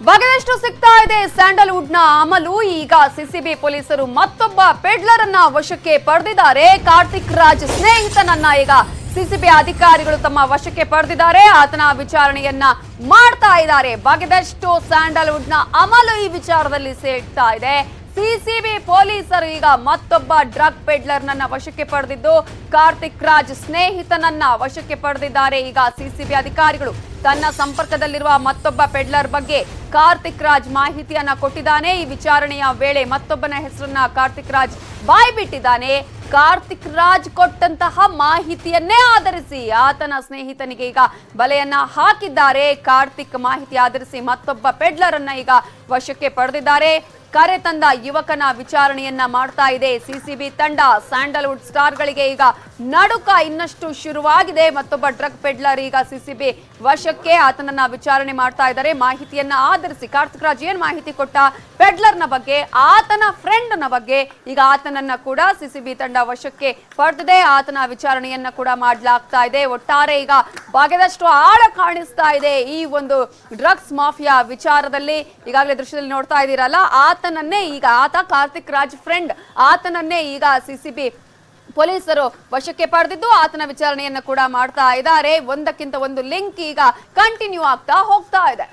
ಬಗೆದಷ್ಟು ಸಿಗ್ತಾ ಇದೆ ಸ್ಯಾಂಡಲ್ವುಡ್ ನ ಅಮಲು. ಈಗ ಸಿಸಿಬಿ ಪೊಲೀಸರು ಮತ್ತೊಬ್ಬ ಪೆಡ್ಲರ್ ಅನ್ನ ವಶಕ್ಕೆ ಪಡೆದಿದ್ದಾರೆ. ಕಾರ್ತಿಕ್ ರಾಜ್ ಸ್ನೇಹಿತನನ್ನ ಈಗ ಸಿಸಿಬಿ ಅಧಿಕಾರಿಗಳು ತಮ್ಮ ವಶಕ್ಕೆ ಪಡೆದಿದ್ದಾರೆ. ಆತನ ವಿಚಾರಣೆಯನ್ನ ಮಾಡ್ತಾ ಇದ್ದಾರೆ. ಬಗೆದಷ್ಟು ಸ್ಯಾಂಡಲ್ವುಡ್ ನ ಅಮಲು ಈ ವಿಚಾರದಲ್ಲಿ ಸಿಗ್ತಾ ಇದೆ. ಸಿಸಿಬಿ ಪೊಲೀಸರು ಈಗ ಮತ್ತೊಬ್ಬ ಡ್ರಗ್ ಪೆಡ್ಲರ್ ನನ್ನ ವಶಕ್ಕೆ ಪಡೆದಿದ್ದು ಕಾರ್ತಿಕ್ ರಾಜ್ ಸ್ನೇಹಿತನನ್ನ ವಶಕ್ಕೆ ಪಡೆದಿದ್ದಾರೆ. ಈಗ ಸಿಸಿಬಿ ಅಧಿಕಾರಿಗಳು ತನ್ನ ಸಂಪರ್ಕದಲ್ಲಿರುವ ಮತ್ತೊಬ್ಬ ಪೆಡ್ಲರ್ ಬಗ್ಗೆ ಕಾರ್ತಿಕ್ ರಾಜ್ ಮಾಹಿತಿಯನ್ನ ಕೊಟ್ಟಿದ್ದಾನೆ. ಈ ವಿಚಾರಣೆಯ ವೇಳೆ ಮತ್ತೊಬ್ಬನ ಹೆಸರನ್ನ ಕಾರ್ತಿಕ್ ರಾಜ್ ಬಾಯ್ಬಿಟ್ಟಿದ್ದಾನೆ. ಕಾರ್ತಿಕ್ ರಾಜ್ ಕೊಟ್ಟಂತಹ ಮಾಹಿತಿಯನ್ನೇ ಆಧರಿಸಿ ಆತನ ಸ್ನೇಹಿತನಿಗೆ ಈಗ ಬಲೆಯನ್ನ ಹಾಕಿದ್ದಾರೆ. ಕಾರ್ತಿಕ್ ಮಾಹಿತಿ ಆಧರಿಸಿ ಮತ್ತೊಬ್ಬ ಪೆಡ್ಲರ್ ಅನ್ನ ಈಗ ವಶಕ್ಕೆ ಪಡೆದಿದ್ದಾರೆ. ಕರೆ ತಂದ ಯುವಕನ ವಿಚಾರಣೆಯನ್ನ ಮಾಡ್ತಾ ಇದೆ ಸಿಸಿಬಿ ತಂಡ. ಸ್ಯಾಂಡಲ್ವುಡ್ ಸ್ಟಾರ್ಗಳಿಗೆ ಈಗ ನಡುಕ ಇನ್ನಷ್ಟು ಶುರುವಾಗಿದೆ. ಮತ್ತೊಬ್ಬ ಡ್ರಗ್ ಪೆಡ್ಲರ್ ಈಗ ಸಿಸಿಬಿ ವಶಕ್ಕೆ, ಆತನನ್ನ ವಿಚಾರಣೆ ಮಾಡ್ತಾ ಇದ್ದಾರೆ. ಮಾಹಿತಿಯನ್ನ ಆಧರಿಸಿ ಕಾರ್ತಿಕ್ ರಾಜ್ ಏನ್ ಮಾಹಿತಿ ಕೊಟ್ಟ ಪೆಡ್ಲರ್ನ ಬಗ್ಗೆ, ಆತನ ಫ್ರೆಂಡ್ ನ ಬಗ್ಗೆ, ಈಗ ಆತನನ್ನ ಕೂಡ ಸಿಸಿಬಿ ತಂಡ ವಶಕ್ಕೆ ಪಡೆದಿದೆ. ಆತನ ವಿಚಾರಣೆಯನ್ನ ಕೂಡ ಮಾಡಲಾಗ್ತಾ ಇದೆ. ಒಟ್ಟಾರೆ ಈಗ ಬಗೆದಷ್ಟು ಆಳ ಕಾಣಿಸ್ತಾ ಇದೆ ಈ ಒಂದು ಡ್ರಗ್ಸ್ ಮಾಫಿಯಾ ವಿಚಾರದಲ್ಲಿ. ಈಗಾಗಲೇ ದೃಶ್ಯದಲ್ಲಿ ನೋಡ್ತಾ ಇದ್ದೀರಲ್ಲ, ಆತನನ್ನೇ ಈಗ ಕಾರ್ತಿಕ್ ರಾಜ್ ಫ್ರೆಂಡ್ ಆತನನ್ನೇ ಈಗ ಸಿಸಿಬಿ ಪೊಲೀಸರು ವಶಕ್ಕೆ ಪಡೆದಿದ್ದು ಆತನ ವಿಚಾರಣೆಯನ್ನ ಕೂಡ ಮಾಡ್ತಾ ಇದ್ದಾರೆ. ಒಂದಕ್ಕಿಂತ ಒಂದು ಲಿಂಕ್ ಈಗ ಕಂಟಿನ್ಯೂ ಆಗ್ತಾ ಹೋಗ್ತಾ ಇದೆ.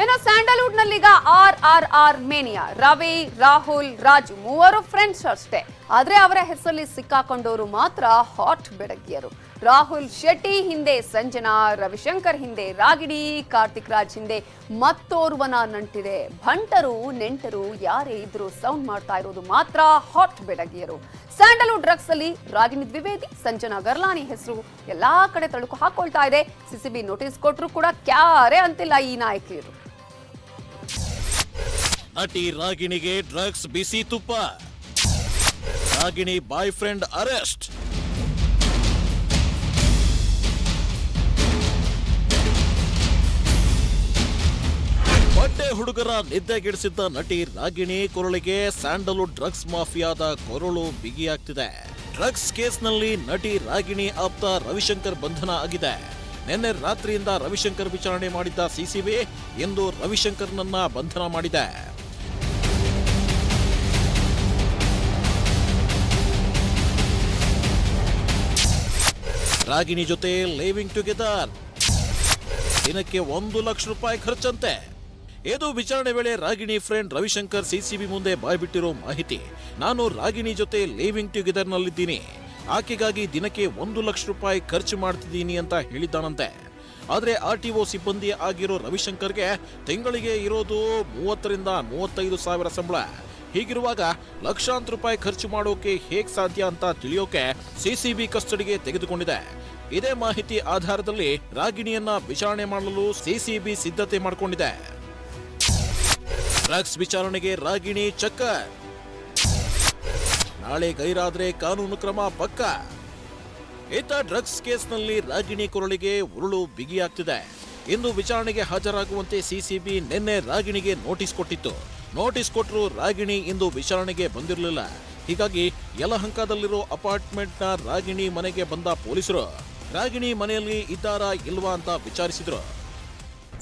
ಇನ್ನು ಸ್ಯಾಂಡಲ್ವುಡ್ ನಲ್ಲೀಗ RRR ಮೇನಿಯಾ. ರವಿ, ರಾಹುಲ್, ರಾಜು ಮೂವರು ಫ್ರೆಂಡ್ಸ್ ಅಷ್ಟೇ. ಆದ್ರೆ ಅವರ ಹೆಸರಲ್ಲಿ ಸಿಕ್ಕಾಕೊಂಡವರು ಮಾತ್ರ ಹಾಟ್ ಬೆಡಗಿಯರು. ರಾಹುಲ್ ಶೆಟ್ಟಿ ಹಿಂದೆ ಸಂಜನಾ, ರವಿಶಂಕರ್ ಹಿಂದೆ ರಾಗಿಣಿ, ಕಾರ್ತಿಕ್ ರಾಜ್ ಹಿಂದೆ ಮತ್ತೋರ್ವನ ನಂಟಿದೆ. ಭಂಟರು ನೆಂಟರು ಯಾರೇ ಇದ್ರು ಸೌಂಡ್ ಮಾಡ್ತಾ ಇರೋದು ಮಾತ್ರ ಹಾಟ್ ಬೆಡಗಿಯರು. ಸ್ಯಾಂಡಲ್ವುಡ್ ಡ್ರಗ್ಸ್ ಅಲ್ಲಿ ರಾಗಿಣಿ ದ್ವಿವೇದಿ, ಸಂಜನಾ ಗರ್ಲಾನಿ ಹೆಸರು ಎಲ್ಲಾ ಕಡೆ ತಳುಕು ಹಾಕೊಳ್ತಾ ಇದೆ. ಸಿಸಿಬಿ ನೋಟಿಸ್ ಕೊಟ್ಟರು ಕೂಡ ಕ್ಯಾರೆ ಅಂತಿಲ್ಲ ಈ ನಾಯಕಿಯರು. ನಟಿ ರಾಗಿಣಿಗೆ ಡ್ರಗ್ಸ್ ಬಿಸಿ ತುಪ್ಪ. Ragini boy friend arrest. ಬಟ್ಟೆ ಹುಡುಗರ ನಿದ್ದೆಗೆಡಿಸಿದ್ದ ನಟಿ ರಾಗಿಣಿ ಕೊರಳಿಗೆ ಸ್ಯಾಂಡಲ್ವುಡ್ ಡ್ರಗ್ಸ್ ಮಾಫಿಯಾದ ಕೊರಳು ಬಿಗಿಯಾಗ್ತಿದೆ. ಡ್ರಗ್ಸ್ ಕೇಸ್ನಲ್ಲಿ ನಟಿ ರಾಗಿಣಿ ಆಪ್ತ ರವಿಶಂಕರ್ ಬಂಧನ ಆಗಿದೆ. ನಿನ್ನೆ ರಾತ್ರಿಯಿಂದ ರವಿಶಂಕರ್ ವಿಚಾರಣೆ ಮಾಡಿದ್ದ ಸಿಸಿಬಿ ಇಂದು ರವಿಶಂಕರ್ನನ್ನ ಬಂಧನ ಮಾಡಿದೆ. ರಾಗಿಣಿ ಜೊತೆ ಲಿವಿಂಗ್ ಟುಗೆದರ್, ದಿನಕ್ಕೆ 1 ಲಕ್ಷ ರೂಪಾಯಿ ಖರ್ಚಂತೆ. ಇದು ವಿಚಾರಣೆ ವೇಳೆ ರಾಗಿಣಿ ಫ್ರೆಂಡ್ ರವಿಶಂಕರ್ ಸಿಸಿಬಿ ಮುಂದೆ ಬಾಯ್ಬಿಟ್ಟಿರೋ ಮಾಹಿತಿ. ನಾನು ರಾಗಿಣಿ ಜೊತೆ ಲಿವಿಂಗ್ ಟುಗೆದರ್ ನಲ್ಲಿದ್ದೀನಿ, ಆಕೆಗಾಗಿ ದಿನಕ್ಕೆ 1 ಲಕ್ಷ ರೂಪಾಯಿ ಖರ್ಚು ಮಾಡ್ತಿದ್ದೀನಿ ಅಂತ ಹೇಳಿದ್ದಾನಂತೆ. ಆದ್ರೆ RTO ಸಿಬ್ಬಂದಿ ಆಗಿರೋ ರವಿಶಂಕರ್ಗೆ ತಿಂಗಳಿಗೆ ಇರೋದು 30 ರಿಂದ 35 ಸಾವಿರ ಸಂಬಳ. ಹೀಗಿರುವಾಗ ಲಕ್ಷಾಂತರ ರೂಪಾಯಿ ಖರ್ಚು ಮಾಡೋಕೆ ಹೇಗ್ ಸಾಧ್ಯ ಅಂತ ತಿಳಿಯೋಕೆ ಸಿಸಿಬಿ ಕಸ್ಟಡಿಗೆ ತೆಗೆದುಕೊಂಡಿದೆ. ಇದೇ ಮಾಹಿತಿ ಆಧಾರದಲ್ಲಿ ರಾಗಿಣಿಯನ್ನ ವಿಚಾರಣೆ ಮಾಡಲು ಸಿಸಿಬಿ ಸಿದ್ಧತೆ ಮಾಡಿಕೊಂಡಿದೆ. ಡ್ರಗ್ಸ್ ವಿಚಾರಣೆಗೆ ರಾಗಿಣಿ ಚಕ್ಕರ್. ನಾಳೆ ಗೈರಾದ್ರೆ ಕಾನೂನು ಕ್ರಮ ಪಕ್ಕ. ಇತ್ತ ಡ್ರಗ್ಸ್ ಕೇಸ್ನಲ್ಲಿ ರಾಗಿಣಿ ಕೊರಳಿಗೆ ಉರುಳು ಬಿಗಿಯಾಗ್ತಿದೆ. ಇಂದು ವಿಚಾರಣೆಗೆ ಹಾಜರಾಗುವಂತೆ ಸಿಸಿಬಿ ನಿನ್ನೆ ರಾಗಿಣಿಗೆ ನೋಟಿಸ್ ಕೊಟ್ಟಿತ್ತು. ನೋಟಿಸ್ ಕೊಟ್ಟರು ರಾಗಿಣಿ ಇಂದು ವಿಚಾರಣೆಗೆ ಬಂದಿರಲಿಲ್ಲ. ಹೀಗಾಗಿ ಯಲಹಂಕದಲ್ಲಿರೋ ಅಪಾರ್ಟ್ಮೆಂಟ್ನ ರಾಗಿಣಿ ಮನೆಗೆ ಬಂದ ಪೊಲೀಸರು ರಾಗಿಣಿ ಮನೆಯಲ್ಲಿ ಇದ್ದಾರಾ ಇಲ್ವಾ ಅಂತ ವಿಚಾರಿಸಿದ್ರು.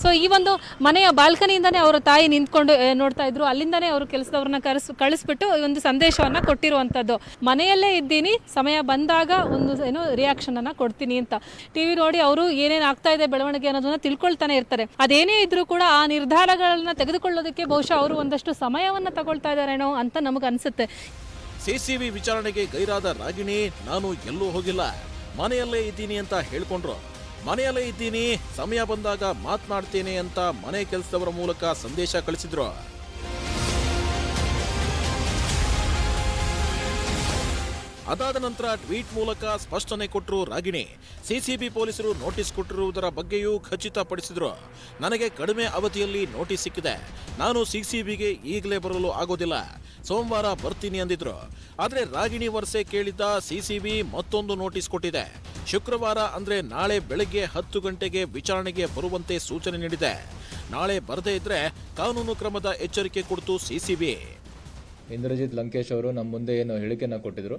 ಸೊ ಈ ಒಂದು ಮನೆಯ ಬಾಲ್ಕನಿಯಿಂದಾನೇ ಅವರ ತಾಯಿ ನಿಂತ್ಕೊಂಡು ನೋಡ್ತಾ ಇದ್ರು. ಅಲ್ಲಿಂದಾನೇ ಅವರು ಕೆಲಸದವ್ರನ್ನ ಕಳಿಸ್ಬಿಟ್ಟು ಒಂದು ಸಂದೇಶವನ್ನ ಕೊಟ್ಟಿರುವಂಥದ್ದು. ಮನೆಯಲ್ಲೇ ಇದ್ದೀನಿ, ಸಮಯ ಬಂದಾಗ ಒಂದು ರಿಯಾಕ್ಷನ್ ಅನ್ನ ಕೊಡ್ತೀನಿ ಅಂತ. ಟಿವಿ ನೋಡಿ ಅವರು ಏನೇನು ಆಗ್ತಾ ಇದೆ ಬೆಳವಣಿಗೆ ಅನ್ನೋದನ್ನ ತಿಳ್ಕೊಳ್ತಾನೆ ಇರ್ತಾರೆ. ಅದೇನೇ ಇದ್ರೂ ಕೂಡ ಆ ನಿರ್ಧಾರಗಳನ್ನ ತೆಗೆದುಕೊಳ್ಳೋದಕ್ಕೆ ಬಹುಶಃ ಅವರು ಒಂದಷ್ಟು ಸಮಯವನ್ನ ತಗೊಳ್ತಾ ಇದ್ದಾರೇನೋ ಅಂತ ನಮಗೆ ಅನ್ಸುತ್ತೆ. ಸಿಸಿಬಿ ವಿಚಾರಣೆಗೆ ಗೈರಾದ ರಾಗಿಣಿ ನಾನು ಎಲ್ಲೂ ಹೋಗಿಲ್ಲ, ಮನೆಯಲ್ಲೇ ಇದ್ದೀನಿ ಅಂತ ಹೇಳ್ಕೊಂಡ್ರು. ಮನೆಯಲ್ಲೇ ಇದ್ದೀನಿ, ಸಮಯ ಬಂದಾಗ ಮಾತನಾಡ್ತೇನೆ ಅಂತ ಮನೆ ಕೆಲಸದವರ ಮೂಲಕ ಸಂದೇಶ ಕಳಿಸಿದ್ರು. ಅದಾದ ನಂತರ ಟ್ವೀಟ್ ಮೂಲಕ ಸ್ಪಷ್ಟನೆ ಕೊಟ್ಟರು ರಾಗಿಣಿ. ಸಿಸಿಬಿ ಪೊಲೀಸರು ನೋಟಿಸ್ ಕೊಟ್ಟಿರುವುದರ ಬಗ್ಗೆಯೂ ಖಚಿತಪಡಿಸಿದ್ರು. ನನಗೆ ಕಡಿಮೆ ಅವಧಿಯಲ್ಲಿ ನೋಟಿಸ್ ಸಿಕ್ಕಿದೆ, ನಾನು ಸಿಸಿಬಿಗೆ ಈಗಲೇ ಬರಲು ಆಗೋದಿಲ್ಲ, ಸೋಮವಾರ ಬರ್ತೀನಿ ಅಂದಿದ್ರು. ಆದ್ರೆ ರಾಗಿಣಿ ವರ್ಷೆ ಕೇಳಿದ್ದ ಸಿಸಿಬಿ ಮತ್ತೊಂದು ನೋಟಿಸ್ ಕೊಟ್ಟಿದೆ. ಶುಕ್ರವಾರ ಅಂದ್ರೆ ನಾಳೆ ಬೆಳಗ್ಗೆ 10 ಗಂಟೆಗೆ ವಿಚಾರಣೆಗೆ ಬರುವಂತೆ ಸೂಚನೆ ನೀಡಿದೆ. ನಾಳೆ ಬರದೇ ಇದ್ರೆ ಕಾನೂನು ಕ್ರಮದ ಎಚ್ಚರಿಕೆ ಕೊಡ್ತು ಸಿಸಿಬಿ. ಇಂದ್ರಜಿತ್ ಲಂಕೇಶ್ ಅವರು ನಮ್ಮ ಮುಂದೆ ಏನು ಹೇಳಿಕೆಯನ್ನು ಕೊಟ್ಟಿದ್ರು,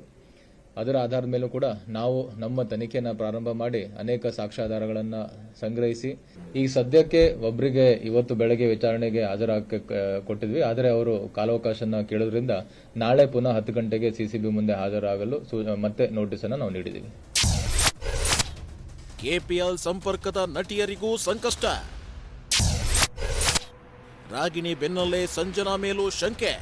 ಅದರ ಆಧಾರದ ಮೇಲೂ ಕೂಡ ನಾವು ನಮ್ಮ ತನಿಖೆಯನ್ನು ಪ್ರಾರಂಭ ಮಾಡಿ ಅನೇಕ ಸಾಕ್ಷ್ಯಾಧಾರಗಳನ್ನು ಸಂಗ್ರಹಿಸಿ ಈಗ ಸದ್ಯಕ್ಕೆ ಒಬ್ಬರಿಗೆ ಇವತ್ತು ಬೆಳಗ್ಗೆ ವಿಚಾರಣೆಗೆ ಹಾಜರಾಗಕ್ಕೆ ಕೊಟ್ಟಿದ್ವಿ. ಆದರೆ ಅವರು ಕಾಲಾವಕಾಶನ ಕೇಳೋದ್ರಿಂದ ನಾಳೆ ಪುನಃ 10 ಗಂಟೆಗೆ ಸಿಸಿಬಿ ಮುಂದೆ ಹಾಜರಾಗಲು ಮತ್ತೆ ನೋಟಿಸ್ ಅನ್ನು ನಾವು ನೀಡಿದ್ದೀವಿ. ಕೆಪಿಎಲ್ ಸಂಪರ್ಕದ ನಟಿಯರಿಗೂ ಸಂಕಷ್ಟ. ರಾಗಿಣಿ ಬೆನ್ನಲ್ಲೇ ಸಂಜನಾ ಮೇಲೂ ಶಂಕೆ.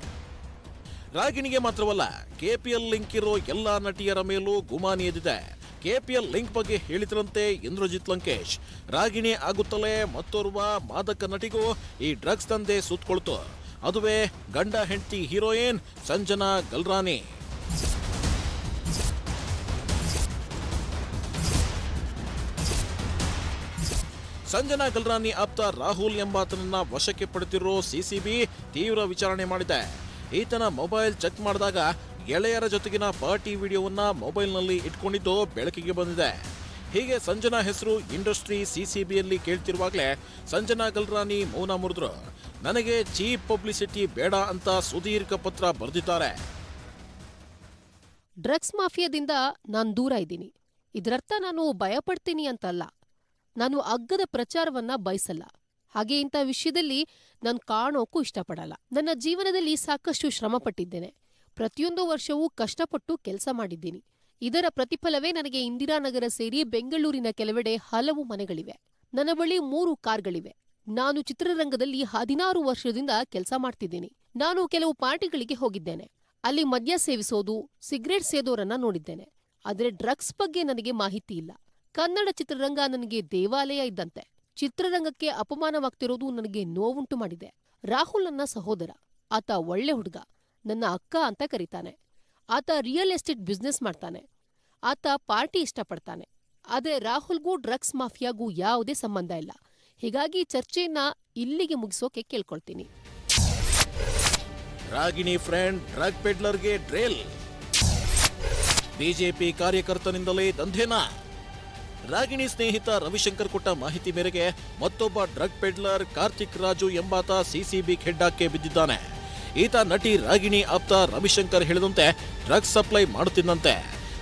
ರಾಗಿಣಿಗೆ ಮಾತ್ರವಲ್ಲ, ಕೆಪಿಎಲ್ ಲಿಂಕ್ ಇರೋ ಎಲ್ಲಾ ನಟಿಯರ ಮೇಲೂ ಗುಮಾನಿ ಎದ್ದಿದೆ. ಕೆಪಿಎಲ್ ಲಿಂಕ್ ಬಗ್ಗೆ ಹೇಳಿದ್ರಂತೆ ಇಂದ್ರಜಿತ್ ಲಂಕೇಶ್. ರಾಗಿಣಿ ಆಗುತ್ತಲೇ ಮತ್ತೋರ್ವ ಮಾದಕ ನಟಿಗೂ ಈ ಡ್ರಗ್ಸ್ ದಂಧೆ ಸುತ್ತಕೊಳ್ತು. ಅದುವೇ ಗಂಡ ಹೆಂಡತಿ ಹೀರೋಯಿನ್ ಸಂಜನಾ ಗಲ್ರಾನಿ. ಸಂಜನಾ ಗಲ್ರಾನಿ ಆಪ್ತ ರಾಹುಲ್ ಎಂಬಾತನನ್ನ ವಶಕ್ಕೆ ಪಡೆದಿರೋ ಸಿಸಿಬಿ ತೀವ್ರ ವಿಚಾರಣೆ ಮಾಡಿದೆ. ಈತನ ಮೊಬೈಲ್ ಚೆಕ್ ಮಾಡಿದಾಗ ಗೆಳೆಯರ ಜೊತೆಗಿನ ಪಾರ್ಟಿ ವಿಡಿಯೋವನ್ನ ಮೊಬೈಲ್ನಲ್ಲಿ ಇಟ್ಕೊಂಡಿದ್ದು ಬೆಳಕಿಗೆ ಬಂದಿದೆ. ಹೀಗೆ ಸಂಜನಾ ಹೆಸರು ಇಂಡಸ್ಟ್ರಿ ಸಿಸಿಬಿಯಲ್ಲಿ ಕೇಳ್ತಿರುವಾಗಲೇ ಸಂಜನಾ ಗಲ್ರಾನಿ ಮೌನ ಮುರಿದ್ರು. ನನಗೆ ಚೀಪ್ ಪಬ್ಲಿಸಿಟಿ ಬೇಡ ಅಂತ ಸುದೀರ್ಘ ಪತ್ರ ಬರೆದಿದ್ದಾರೆ. ಡ್ರಗ್ಸ್ ಮಾಫಿಯಾದಿಂದ ನಾನು ದೂರ ಇದ್ದೀನಿ. ಇದರರ್ಥ ನಾನು ಭಯಪಡ್ತೀನಿ ಅಂತಲ್ಲ. ನಾನು ಅಗ್ಗದ ಪ್ರಚಾರವನ್ನ ಬಯಸಲ್ಲ. ಹಾಗೆ ಇಂಥ ವಿಷಯದಲ್ಲಿ ನಾನು ಕಾಣೋಕ್ಕೂ ಇಷ್ಟಪಡಲ್ಲ. ನನ್ನ ಜೀವನದಲ್ಲಿ ಸಾಕಷ್ಟು ಶ್ರಮಪಟ್ಟಿದ್ದೇನೆ. ಪ್ರತಿಯೊಂದು ವರ್ಷವೂ ಕಷ್ಟಪಟ್ಟು ಕೆಲಸ ಮಾಡಿದ್ದೀನಿ. ಇದರ ಪ್ರತಿಫಲವೇ ನನಗೆ ಇಂದಿರಾನಗರ ಸೇರಿ ಬೆಂಗಳೂರಿನ ಕೆಲವೆಡೆ ಹಲವು ಮನೆಗಳಿವೆ. ನನ್ನ ಬಳಿ 3 ಕಾರ್ಗಳಿವೆ. ನಾನು ಚಿತ್ರರಂಗದಲ್ಲಿ 16 ವರ್ಷದಿಂದ ಕೆಲಸ ಮಾಡ್ತಿದ್ದೀನಿ. ನಾನು ಕೆಲವು ಪಾರ್ಟಿಗಳಿಗೆ ಹೋಗಿದ್ದೇನೆ. ಅಲ್ಲಿ ಮದ್ಯ ಸೇವಿಸೋದು, ಸಿಗರೇಟ್ ಸೇದೋರನ್ನ ನೋಡಿದ್ದೇನೆ. ಆದರೆ ಡ್ರಗ್ಸ್ ಬಗ್ಗೆ ನನಗೆ ಮಾಹಿತಿ ಇಲ್ಲ. ಕನ್ನಡ ಚಿತ್ರರಂಗ ನನಗೆ ದೇವಾಲಯ ಇದ್ದಂತೆ. ಚಿತ್ರರಂಗಕ್ಕೆ ಅಪಮಾನವಾಗ್ತಿರೋದು ನನಗೆ ನೋವುಂಟು ಮಾಡಿದೆ. ರಾಹುಲ್ ನನ್ನ ಸಹೋದರ. ಆತ ಒಳ್ಳೆ ಹುಡುಗ. ನನ್ನ ಅಕ್ಕ ಅಂತ ಕರೀತಾನೆ. ಆತ ರಿಯಲ್ ಎಸ್ಟೇಟ್ ಬಿಸ್ನೆಸ್ ಮಾಡ್ತಾನೆ. ಆತ ಪಾರ್ಟಿ ಇಷ್ಟಪಡ್ತಾನೆ. ಆದರೆ ರಾಹುಲ್ಗೂ ಡ್ರಗ್ಸ್ ಮಾಫಿಯಾಗೂ ಯಾವುದೇ ಸಂಬಂಧ ಇಲ್ಲ. ಹೀಗಾಗಿ ಚರ್ಚೆಯನ್ನ ಇಲ್ಲಿಗೆ ಮುಗಿಸೋಕೆ ಕೇಳ್ಕೊಳ್ತೀನಿ. ರಾಗಿಣಿ ಫ್ರೆಂಡ್ ಡ್ರಗ್ ಪೆಡ್ಲರ್ಗೆ ಡ್ರಿಲ್. ಬಿಜೆಪಿ ಕಾರ್ಯಕರ್ತನಿಂದಲೇ ದಂಧೆನಾ? ರಾಗಿಣಿ ಸ್ನೇಹಿತ ರವಿಶಂಕರ್ ಕೊಟ್ಟ ಮಾಹಿತಿ ಮೇರೆಗೆ ಮತ್ತೊಬ್ಬ ಡ್ರಗ್ ಪೆಡ್ಲರ್ ಕಾರ್ತಿಕ್ ರಾಜು ಎಂಬಾತ ಸಿಸಿಬಿ ಖೆಡ್ಡಾಕ್ಕೆ ಬಿದ್ದಿದ್ದಾನೆ. ಈತ ನಟಿ ರಾಗಿಣಿ ಆಪ್ತ ರವಿಶಂಕರ್ ಹೇಳಿದಂತೆ ಡ್ರಗ್ಸ್ ಸಪ್ಲೈ ಮಾಡುತ್ತಿದ್ದಂತೆ.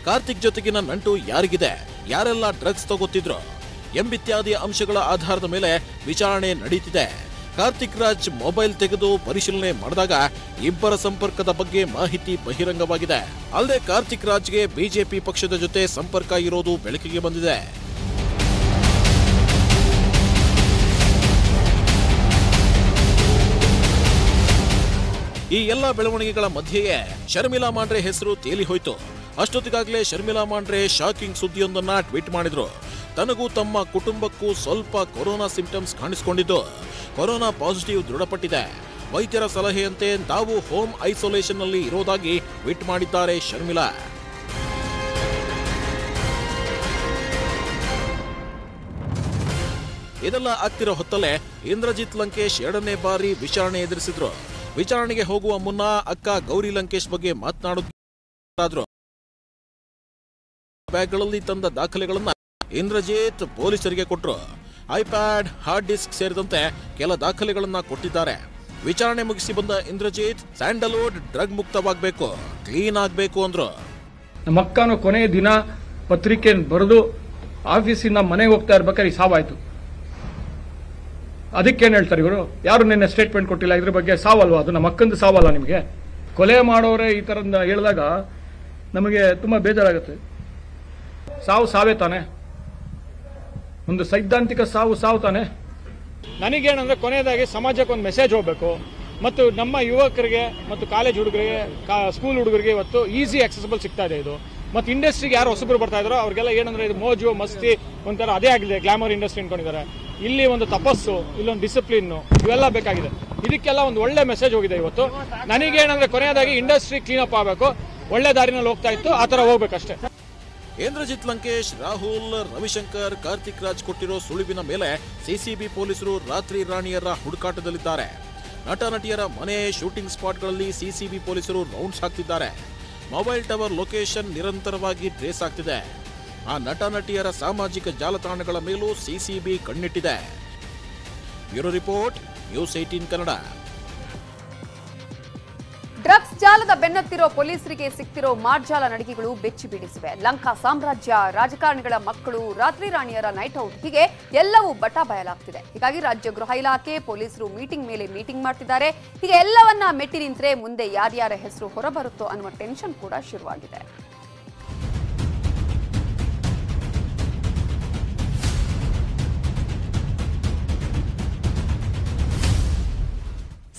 ಕಾರ್ತಿಕ್ ಜೊತೆಗಿನ ನಂಟು ಯಾರಿಗಿದೆ, ಯಾರೆಲ್ಲ ಡ್ರಗ್ಸ್ ತಗೋತಿದ್ರು ಎಂಬಿತ್ಯಾದಿ ಅಂಶಗಳ ಆಧಾರದ ಮೇಲೆ ವಿಚಾರಣೆ ನಡೀತಿದೆ. ಕಾರ್ತಿಕ್ ರಾಜ್ ಮೊಬೈಲ್ ತೆಗೆದು ಪರಿಶೀಲನೆ ಮಾಡಿದಾಗ ಇಬ್ಬರ ಸಂಪರ್ಕದ ಬಗ್ಗೆ ಮಾಹಿತಿ ಬಹಿರಂಗವಾಗಿದೆ. ಅಲ್ಲದೆ ಕಾರ್ತಿಕ್ ರಾಜ್ಗೆ ಬಿಜೆಪಿ ಪಕ್ಷದ ಜೊತೆ ಸಂಪರ್ಕ ಇರೋದು ಬೆಳಕಿಗೆ ಬಂದಿದೆ. ಈ ಎಲ್ಲ ಬೆಳವಣಿಗೆಗಳ ಮಧ್ಯೆಯೇ ಶರ್ಮಿಳಾ ಮಾಂಡ್ರೆ ಹೆಸರು ತೇಲಿ ಹೋಯಿತು. ಅಷ್ಟೊತ್ತಿಗಾಗಲೇ ಶರ್ಮಿಳಾ ಮಾಂಡ್ರೆ ಶಾಕಿಂಗ್ ಸುದ್ದಿಯೊಂದನ್ನ ಟ್ವೀಟ್ ಮಾಡಿದ್ರು. ತನಗೂ ತಮ್ಮ ಕುಟುಂಬಕ್ಕೂ ಸ್ವಲ್ಪ ಕೊರೋನಾ ಸಿಂಪ್ಟಮ್ಸ್ ಕಾಣಿಸಿಕೊಂಡಿದ್ದು, ಕೊರೋನಾ ಪಾಸಿಟಿವ್ ದೃಢಪಟ್ಟಿದೆ. ವೈದ್ಯರ ಸಲಹೆಯಂತೆ ತಾವು ಹೋಮ್ ಐಸೋಲೇಷನ್ ನಲ್ಲಿ ಇರೋದಾಗಿ ಟ್ವೀಟ್ ಮಾಡಿದ್ದಾರೆ ಶರ್ಮಿಳಾ. ಇದೆಲ್ಲ ಆಗ್ತಿರೋ ಹೊತ್ತಲ್ಲೇ ಇಂದ್ರಜಿತ್ ಲಂಕೇಶ್ 2ನೇ ಬಾರಿ ವಿಚಾರಣೆ ಎದುರಿಸಿದ್ರು. ವಿಚಾರಣೆಗೆ ಹೋಗುವ ಮುನ್ನ ಅಕ್ಕ ಗೌರಿ ಲಂಕೇಶ್ ಬಗ್ಗೆ ಮಾತನಾಡಿದ್ರು. ಬ್ಯಾಗ್ಗಳಲ್ಲಿ ತಂದ ದಾಖಲೆಗಳನ್ನ ಇಂದ್ರಜಿತ್ ಪೊಲೀಸರಿಗೆ ಕೊಟ್ಟರು. ಐಪ್ಯಾಡ್, ಹಾರ್ಡ್ ಡಿಸ್ಕ್ ಸೇರಿದಂತೆ ಕೆಲ ದಾಖಲೆಗಳನ್ನ ಕೊಟ್ಟಿದ್ದಾರೆ. ವಿಚಾರಣೆ ಮುಗಿಸಿ ಬಂದ ಇಂದ್ರಜಿತ್ ಸ್ಯಾಂಡಲ್ವುಡ್ ಡ್ರಗ್ ಮುಕ್ತವಾಗಬೇಕು, ಕ್ಲೀನ್ ಆಗಬೇಕು ಅಂದ್ರು. ನಮ್ಮ ಅಕ್ಕನು ಕೊನೆಯ ದಿನ ಪತ್ರಿಕೆ ಬರೆದು ಆಫೀಸಿಂದ ಮನೆಗೆ ಹೋಗ್ತಾ ಇರ್ಬೇಕಾದ್ರೆ ಸಾವಾಯ್ತು. ಅದಕ್ಕೇನು ಹೇಳ್ತಾರೆ ಇವರು? ಯಾರು ನಿನ್ನೆ ಸ್ಟೇಟ್ಮೆಂಟ್ ಕೊಟ್ಟಿಲ್ಲ ಇದ್ರ ಬಗ್ಗೆ? ಸಾವಲ್ವಾ ಅದು? ನಮ್ಮ ಅಕ್ಕಂದು ಸಾವಲ್ಲ ನಿಮಗೆ? ಕೊಲೆ ಮಾಡೋರೆ ಈ ಥರ ಹೇಳಿದಾಗ ನಮಗೆ ತುಂಬ ಬೇಜಾರಾಗುತ್ತೆ. ಸಾವೇ ತಾನೆ, ಒಂದು ಸೈದ್ಧಾಂತಿಕ ಸಾವು ತಾನೆ. ನನಗೇನಂದ್ರೆ ಕೊನೆಯದಾಗಿ ಸಮಾಜಕ್ಕೆ ಒಂದು ಮೆಸೇಜ್ ಹೋಗ್ಬೇಕು. ಮತ್ತು ನಮ್ಮ ಯುವಕರಿಗೆ ಮತ್ತು ಕಾಲೇಜ್ ಹುಡುಗರಿಗೆ, ಸ್ಕೂಲ್ ಹುಡುಗರಿಗೆ ಇವತ್ತು ಈಸಿ ಆಕ್ಸೆಸಿಬಲ್ ಸಿಗ್ತಾ ಇದೆ ಇದು. ಮತ್ತು ಇಂಡಸ್ಟ್ರಿಗೆ ಯಾರು ಹೊಸಬರು ಬರ್ತಾ ಇದ್ದಾರೋ ಅವ್ರಿಗೆಲ್ಲ ಏನಂದ್ರೆ ಇದು ಮೋಜು ಮಸ್ತಿ ಒಂಥರ ಅದೇ ಆಗಿದೆ. ಗ್ಲಾಮರ್ ಇಂಡಸ್ಟ್ರಿ ಅನ್ಕೊಂಡಿದ್ದಾರೆ. ಇಲ್ಲಿ ಒಂದು ತಪಸ್ಸು, ಇಲ್ಲೊಂದು ಡಿಸಿಪ್ಲಿನ್, ಇವೆಲ್ಲ ಬೇಕಾಗಿದೆ. ಇದಕ್ಕೆಲ್ಲ ಒಂದು ಒಳ್ಳೆ ಮೆಸೇಜ್ ಹೋಗಿದೆ ಇವತ್ತು. ನನಗೇನಂದ್ರೆ ಕೊನೆಯದಾಗಿ ಇಂಡಸ್ಟ್ರಿ ಕ್ಲೀನ್ ಅಪ್ ಆಗಬೇಕು, ಒಳ್ಳೆ ದಾರಿನಲ್ಲಿ ಹೋಗ್ತಾ ಇತ್ತು, ಆ ಥರ ಹೋಗ್ಬೇಕಷ್ಟೇ. ಇಂದ್ರಜಿತ್ ಲಂಕೇಶ್, ರಾಹುಲ್, ರವಿಶಂಕರ್, ಕಾರ್ತಿಕ್ ರಾಜ್ ಕೊಟ್ಟಿರೋ ಸುಳಿವಿನ ಮೇಲೆ ಸಿಸಿಬಿ ಪೊಲೀಸರು ರಾತ್ರಿ ರಾಣಿಯರ ಹುಡುಕಾಟದಲ್ಲಿದ್ದಾರೆ. ನಟ ನಟಿಯರ ಮನೆ, ಶೂಟಿಂಗ್ ಸ್ಪಾಟ್ಗಳಲ್ಲಿ ಸಿಸಿಬಿ ಪೊಲೀಸರು ರೌಂಡ್ಸ್ ಹಾಕ್ತಿದ್ದಾರೆ. ಮೊಬೈಲ್ ಟವರ್ ಲೊಕೇಶನ್ ನಿರಂತರವಾಗಿ ಟ್ರೇಸ್ ಆಗ್ತಿದೆ. ಆ ನಟ ನಟಿಯರ ಸಾಮಾಜಿಕ ಜಾಲತಾಣಗಳ ಮೇಲೂ ಸಿಸಿಬಿ ಕಣ್ಣಿಟ್ಟಿದೆ. Bureau report, news 18 Kannada. Drugs ಜಾಲದ ಬೆನ್ನತ್ತಿರೋ ಪೊಲೀಸರಿಗೆ ಸಿಕ್ತಿರೋ ಮಾರ್ಜಾಲ ನಡಿಗೆಗಳು ಬೆಚ್ಚಿ ಬೀಳಿಸಿವೆ. ಲಂಕಾ ಸಾಮ್ರಾಜ್ಯ, ರಾಜಕಾರಣಿಗಳ ಮಕ್ಕಳು, ರಾತ್ರಿ ರಾಣಿಯರ ನೈಟ್ ಔಟ್, ಹೀಗೆ ಎಲ್ಲವೂ ಬಟಾ ಬಯಲಾಗ್ತಿದೆ. ಹೀಗಾಗಿ ರಾಜ್ಯ ಗೃಹ ಇಲಾಖೆ ಪೊಲೀಸರು ಮೀಟಿಂಗ್ ಮೇಲೆ ಮೀಟಿಂಗ್ ಮಾಡ್ತಿದ್ದಾರೆ. ಹೀಗೆ ಎಲ್ಲವನ್ನ ಮೆಟ್ಟಿ ನಿಂತ್ರೆ ಮುಂದೆ ಯಾರ್ಯಾರ ಹೆಸರು ಹೊರಬರುತ್ತೋ ಅನ್ನುವ ಟೆನ್ಷನ್ ಕೂಡ ಶುರುವಾಗಿದೆ.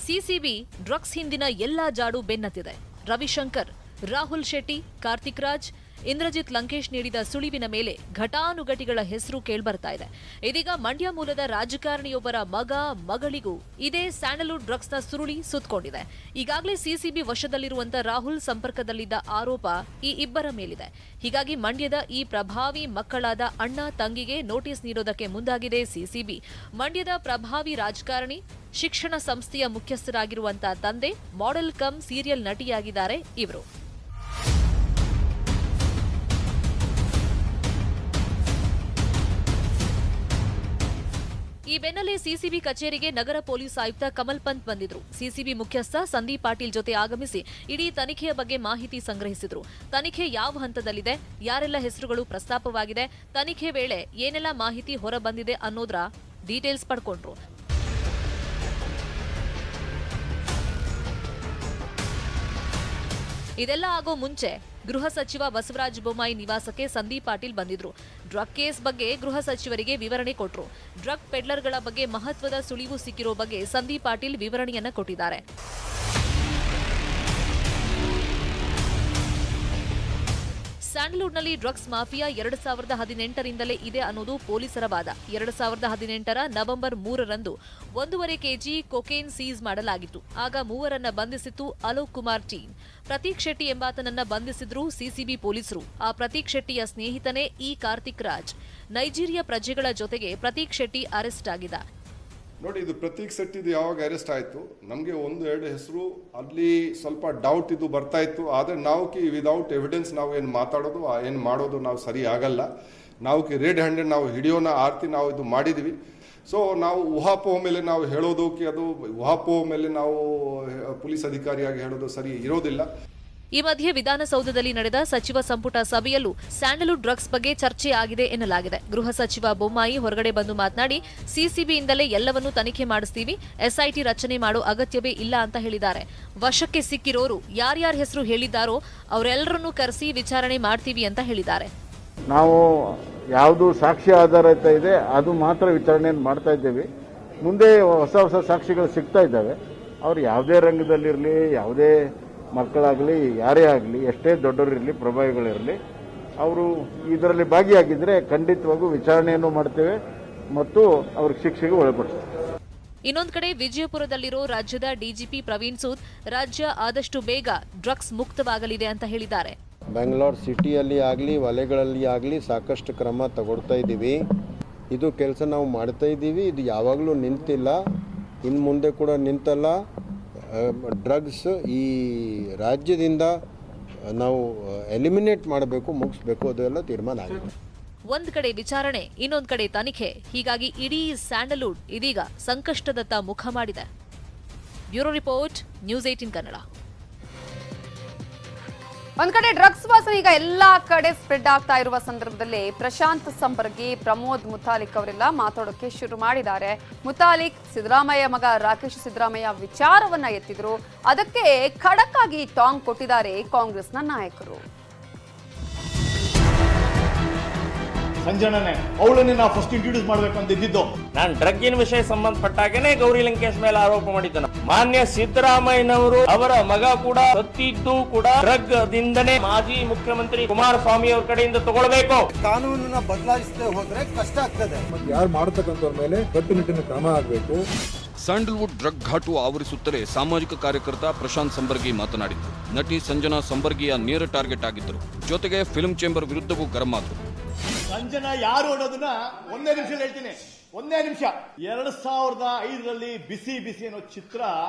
ಸಿಸಿಬಿ ಡ್ರಗ್ಸ್ ಹಿಂದಿನ ಎಲ್ಲಾ ಜಾಡು ಬೆನ್ನತ್ತಿದೆ. ರವಿಶಂಕರ್, ರಾಹುಲ್ ಶೆಟ್ಟಿ, ಕಾರ್ತಿಕ್ ರಾಜ್, ಇಂದ್ರಜಿತ್ ಲಂಕೇಶ್ ನೀಡಿದ ಸುಳಿವಿನ ಮೇಲೆ ಘಟಾನುಘಟಿಗಳ ಹೆಸರು ಕೇಳ್ಬರ್ತಾ ಇದೆ. ಇದೀಗ ಮಂಡ್ಯ ಮೂಲದ ರಾಜಕಾರಣಿಯೊಬ್ಬರ ಮಗ, ಮಗಳಿಗೂ ಇದೇ ಸ್ಯಾಂಡಲ್ವುಡ್ ಡ್ರಗ್ಸ್ನ ಸುರುಳಿ ಸುತ್ತಕೊಂಡಿದೆ. ಈಗಾಗಲೇ ಸಿಸಿಬಿ ವಶದಲ್ಲಿರುವಂತ ರಾಹುಲ್ ಸಂಪರ್ಕದಲ್ಲಿದ್ದ ಆರೋಪ ಈ ಇಬ್ಬರ ಮೇಲಿದೆ. ಹೀಗಾಗಿ ಮಂಡ್ಯದ ಈ ಪ್ರಭಾವಿ ಮಕ್ಕಳಾದ ಅಣ್ಣ ತಂಗಿಗೆ ನೋಟಿಸ್ ನೀಡೋದಕ್ಕೆ ಮುಂದಾಗಿದೆ ಸಿಸಿಬಿ. ಮಂಡ್ಯದ ಪ್ರಭಾವಿ ರಾಜಕಾರಣಿ, ಶಿಕ್ಷಣ ಸಂಸ್ಥೆಯ ಮುಖ್ಯಸ್ಥರಾಗಿರುವಂತಹ ತಂದೆ, ಮಾಡೆಲ್ ಕಮ್ ಸೀರಿಯಲ್ ನಟಿಯಾಗಿದ್ದಾರೆ ಇವರು. ಈ ಬೆನ್ನಲ್ಲೇ ಸಿಸಿಬಿ ಕಚೇರಿಗೆ ನಗರ ಪೊಲೀಸ್ ಆಯುಕ್ತ ಕಮಲ್ ಪಂತ್ ಬಂದಿದ್ರು. ಸಿಸಿಬಿ ಮುಖ್ಯಸ್ಥ ಸಂದೀಪ್ ಪಾಟೀಲ್ ಜೊತೆ ಆಗಮಿಸಿ ಇಡೀ ತನಿಖೆಯ ಬಗ್ಗೆ ಮಾಹಿತಿ ಸಂಗ್ರಹಿಸಿದ್ರು. ತನಿಖೆ ಯಾವ ಹಂತದಲ್ಲಿದೆ, ಯಾರೆಲ್ಲ ಹೆಸರುಗಳು ಪ್ರಸ್ತಾಪವಾಗಿದೆ, ತನಿಖೆ ವೇಳೆ ಏನೆಲ್ಲ ಮಾಹಿತಿ ಹೊರ ಬಂದಿದೆ ಅನ್ನೋದ್ರ ಡೀಟೇಲ್ಸ್ ಪಡ್ಕೊಂಡ್ರು. ಇದೆಲ್ಲ ಆಗೋ ಮುಂಚೆ ಗೃಹ ಸಚಿವ ಬಸವರಾಜ ಬೊಮ್ಮಾಯಿ ನಿವಾಸಕ್ಕೆ ಸಂದೀಪ್ ಪಾಟೀಲ್ ಬಂದಿದ್ರು. ಡ್ರಗ್ ಕೇಸ್ ಬಗ್ಗೆ ಗೃಹ ಸಚಿವರಿಗೆ ವಿವರಣೆ ಕೊಟ್ಟರು. ಡ್ರಗ್ ಪೆಡ್ಲರ್ಗಳ ಬಗ್ಗೆ ಮಹತ್ವದ ಸುಳಿವು ಸಿಕ್ಕಿರೋ ಬಗ್ಗೆ ಸಂದೀಪ್ ಪಾಟೀಲ್ ವಿವರಣೆಯನ್ನ ಕೊಟ್ಟಿದ್ದಾರೆ. ಸ್ಯಾಂಡಲ್ವುಡ್ನಲ್ಲಿ ಡ್ರಗ್ಸ್ ಮಾಫಿಯಾ 2018ರಿಂದಲೇ ಇದೆ ಅನ್ನೋದು ಪೊಲೀಸರ ವಾದ. 2018ರ ನವೆಂಬರ್ 3ರಂದು 1.5 kg ಕೊಕೇನ್ ಸೀಸ್ ಮಾಡಲಾಗಿತ್ತು. ಆಗ 3ರನ್ನ ಬಂಧಿಸಿತ್ತು ಅಲೋಕ್ ಕುಮಾರ್ ಟೀಮ್. ಪ್ರತೀಕ್ ಶೆಟ್ಟಿ ಎಂಬಾತನನ್ನ ಬಂಧಿಸಿದ್ರು ಸಿಸಿಬಿ ಪೊಲೀಸರು. ಆ ಪ್ರತೀಕ್ ಶೆಟ್ಟಿಯ ಸ್ನೇಹಿತನೇ ಈ ಕಾರ್ತಿಕ್ ರಾಜ್. ನೈಜೀರಿಯಾ ಪ್ರಜೆಗಳ ಜೊತೆಗೆ ಪ್ರತೀಕ್ ಶೆಟ್ಟಿ ಅರೆಸ್ಟ್ ಆಗಿದ್ದ. ನೋಡಿ, ಇದು ಪ್ರತೀಕ್ ಶೆಟ್ಟಿದು ಯಾವಾಗ ಅರೆಸ್ಟ್ ಆಯಿತು, ನಮಗೆ 1-2 ಹೆಸರು ಅಲ್ಲಿ ಸ್ವಲ್ಪ ಡೌಟ್ ಇದು ಬರ್ತಾ ಇತ್ತು. ಆದರೆ ನಾವು ವಿದೌಟ್ ಎವಿಡೆನ್ಸ್ ನಾವು ಏನು ಮಾತಾಡೋದು ಏನು ಮಾಡೋದು ನಾವು ಸರಿ ಆಗಲ್ಲ. ನಾವು ರೆಡ್ ಹ್ಯಾಂಡೆಡ್ ನಾವು ಹಿಡಿಯೋನ ಆರ್ತಿ ನಾವು ಇದು ಮಾಡಿದ್ವಿ. ಸೊ ನಾವು ಊಹಾಪೋಹ ಮೇಲೆ ನಾವು ಹೇಳೋದು ಅದು ಊಹಾಪೋಹ ಮೇಲೆ ನಾವು ಪೊಲೀಸ್ ಅಧಿಕಾರಿಯಾಗಿ ಹೇಳೋದು ಸರಿ ಇರೋದಿಲ್ಲ. ಈ ಮಧ್ಯೆ ವಿಧಾನಸೌಧದಲ್ಲಿ ನಡೆದ ಸಚಿವ ಸಂಪುಟ ಸಭೆಯಲ್ಲೂ ಸ್ಯಾಂಡಲ್ವುಡ್ ಡ್ರಗ್ಸ್ ಬಗ್ಗೆ ಚರ್ಚೆ ಆಗಿದೆ ಎನ್ನಲಾಗಿದೆ. ಗೃಹ ಸಚಿವ ಬೊಮ್ಮಾಯಿ ಹೊರಗಡೆ ಬಂದು ಮಾತನಾಡಿ, ಸಿಸಿಬಿಯಿಂದಲೇ ಎಲ್ಲವನ್ನೂ ತನಿಖೆ ಮಾಡಿಸ್ತೀವಿ, ಎಸ್ಐಟಿ ರಚನೆ ಮಾಡೋ ಅಗತ್ಯವೇ ಇಲ್ಲ ಅಂತ ಹೇಳಿದ್ದಾರೆ. ವಶಕ್ಕೆ ಸಿಕ್ಕಿರೋರು ಯಾರ್ಯಾರ ಹೆಸರು ಹೇಳಿದ್ದಾರೋ ಅವರೆಲ್ಲರನ್ನೂ ಕರೆಸಿ ವಿಚಾರಣೆ ಮಾಡ್ತೀವಿ ಅಂತ ಹೇಳಿದ್ದಾರೆ. ನಾವು ಯಾವುದು ಸಾಕ್ಷಿ ಆಧಾರಿತ ಇದೆ ಅದು ಮಾತ್ರ ವಿಚಾರಣೆಯನ್ನು ಮಾಡ್ತಾ ಇದ್ದೇವೆ. ಮುಂದೆ ಹೊಸ ಹೊಸ ಸಾಕ್ಷಿಗಳು ಸಿಗ್ತಾ ಇದ್ದಾವೆ. ಅವರು ಯಾವುದೇ ರಂಗದಲ್ಲಿರಲಿ, ಯಾವುದೇ ಮಕ್ಕಳಾಗಲಿ, ಯಾರೇ ಆಗಲಿ, ಎಷ್ಟೇ ದೊಡ್ಡವರಿರಲಿ, ಪ್ರಭಾವಿಗಳಿರಲಿ, ಅವರು ಇದರಲ್ಲಿ ಭಾಗಿಯಾಗಿದ್ದರೆ ಖಂಡಿತವಾಗೂ ವಿಚಾರಣೆಯನ್ನು ಮಾಡ್ತೇವೆ ಮತ್ತು ಅವ್ರಿಗೆ ಶಿಕ್ಷೆಗೆ ಒಳಪಡಿಸ್ತೇವೆ. ಇನ್ನೊಂದು ಕಡೆ ವಿಜಯಪುರದಲ್ಲಿರೋ ರಾಜ್ಯದ ಡಿಜಿಪಿ ಪ್ರವೀಣ್ ಸೂದ್ ರಾಜ್ಯ ಆದಷ್ಟು ಬೇಗ ಡ್ರಗ್ಸ್ ಮುಕ್ತವಾಗಲಿದೆ ಅಂತ ಹೇಳಿದ್ದಾರೆ. ಬೆಂಗಳೂರು ಸಿಟಿಯಲ್ಲಿ ಆಗಲಿ, ವಲಯಗಳಲ್ಲಿ ಆಗಲಿ ಸಾಕಷ್ಟು ಕ್ರಮ ತಗೊಳ್ತಾ ಇದ್ದೀವಿ. ಇದು ಕೆಲಸ ನಾವು ಮಾಡ್ತಾ ಇದ್ದೀವಿ. ಇದು ಯಾವಾಗಲೂ ನಿಂತಿಲ್ಲ, ಇನ್ನು ಮುಂದೆ ಕೂಡ ನಿಂತಲ್ಲ. ಡ್ರಗ್ಸ್ ಈ ರಾಜ್ಯದಿಂದ ನಾವು ಎಲಿಮಿನೇಟ್ ಮಾಡಬೇಕು, ಮುಗಿಸ್ಬೇಕು, ಅದೆಲ್ಲ ತೀರ್ಮಾನ ಆಗಿದೆ. ಒಂದ್ ಕಡೆ ವಿಚಾರಣೆ, ಇನ್ನೊಂದ್ ಕಡೆ ತನಿಖೆ. ಹೀಗಾಗಿ ಇಡೀ ಸ್ಯಾಂಡಲ್ವುಡ್ ಇದೀಗ ಸಂಕಷ್ಟದತ್ತ ಮುಖ ಮಾಡಿದೆ. Bureau report, news 18 Kannada. ಒಂದ್ ಕಡೆ ಡ್ರಗ್ಸ್ ವಾಸನೆ ಈಗ ಎಲ್ಲಾ ಕಡೆ ಸ್ಪ್ರೆಡ್ ಆಗ್ತಾ ಇರುವ ಸಂದರ್ಭದಲ್ಲಿ ಪ್ರಶಾಂತ್ ಸಂಬರ್ಗಿ, ಪ್ರಮೋದ್ ಮುತಾಲಿಕ್ ಅವರೆಲ್ಲ ಮಾತಾಡೋಕೆ ಶುರು ಮಾಡಿದ್ದಾರೆ. ಮುತಾಲಿಕ್ ಸಿದ್ದರಾಮಯ್ಯ ಮಗ ರಾಕೇಶ್ ಸಿದ್ದರಾಮಯ್ಯ ವಿಚಾರವನ್ನ ಎತ್ತಿದ್ರು. ಅದಕ್ಕೆ ಖಡಕ್ ಆಗಿ ಟಾಂಗ್ ಕೊಟ್ಟಿದ್ದಾರೆ ಕಾಂಗ್ರೆಸ್ನ ನಾಯಕರು. ಸಂಜನನೆ ಅವಳನ್ನೇ ನಾವು ಫಸ್ಟ್ ಇಂಟ್ರೊಡ್ಯೂಸ್ ಮಾಡಬೇಕು ಅಂತ ಇದ್ದಿದ್ದು. ನಾನು ಡ್ರಗ್ಗಿನ ವಿಷಯ ಸಂಬಂಧಪಟ್ಟಾಗನೇ ಗೌರಿ ಲಂಕೇಶ್ ಮೇಲೆ ಆರೋಪ ಮಾಡಿದ್ದೇನೆ. ಮಾನ್ಯ ಸಿದ್ದರಾಮಯ್ಯನವರು ಅವರ ಮಗ ಕೂಡ ಸತ್ತಿದ್ದು ಕೂಡ ಡ್ರಗ್ ದಿಂದನೇ ಮಾಜಿ ಮುಖ್ಯಮಂತ್ರಿ ಕುಮಾರಸ್ವಾಮಿ ಅವರ ಕಡೆಯಿಂದ ತಗೊಳ್ಬೇಕು. ಕಾನೂನನ್ನ ಬದಲಾಯಿಸದೆ ಹೋದ್ರೆ ಕಷ್ಟ ಆಗ್ತದೆ. ಯಾರು ಮಾಡತಕ್ಕಂಥವ್ರ ಮೇಲೆ ಕಟ್ಟುನಿಟ್ಟಿನ ಕ್ರಮ ಆಗಬೇಕು. ಸ್ಯಾಂಡಲ್ವುಡ್ ಡ್ರಗ್ ಘಾಟು ಆವರಿಸುತ್ತಲೇ ಸಾಮಾಜಿಕ ಕಾರ್ಯಕರ್ತ ಪ್ರಶಾಂತ್ ಸಂಬರ್ಗಿ ಮಾತನಾಡಿದ್ರು. ನಟಿ ಸಂಜನಾ ಸಂಬರ್ಗಿಯ ನೇರ ಟಾರ್ಗೆಟ್ ಆಗಿದ್ದರು. ಜೊತೆಗೆ ಫಿಲ್ಮ್ ಚೇಂಬರ್ ವಿರುದ್ಧವೂ ಗರಂ ಆದ್ರು. ಸಂಜನಾ ಯಾರು ಅನ್ನೋದನ್ನ ಒಂದೇ ನಿಮಿಷದಲ್ಲಿ ಹೇಳ್ತೀನಿ. ಒಂದೇ ನಿಮಿಷ. 2005 ಬಿಸಿ ಬಿಸಿ ಅನ್ನೋ ಚಿತ್ರ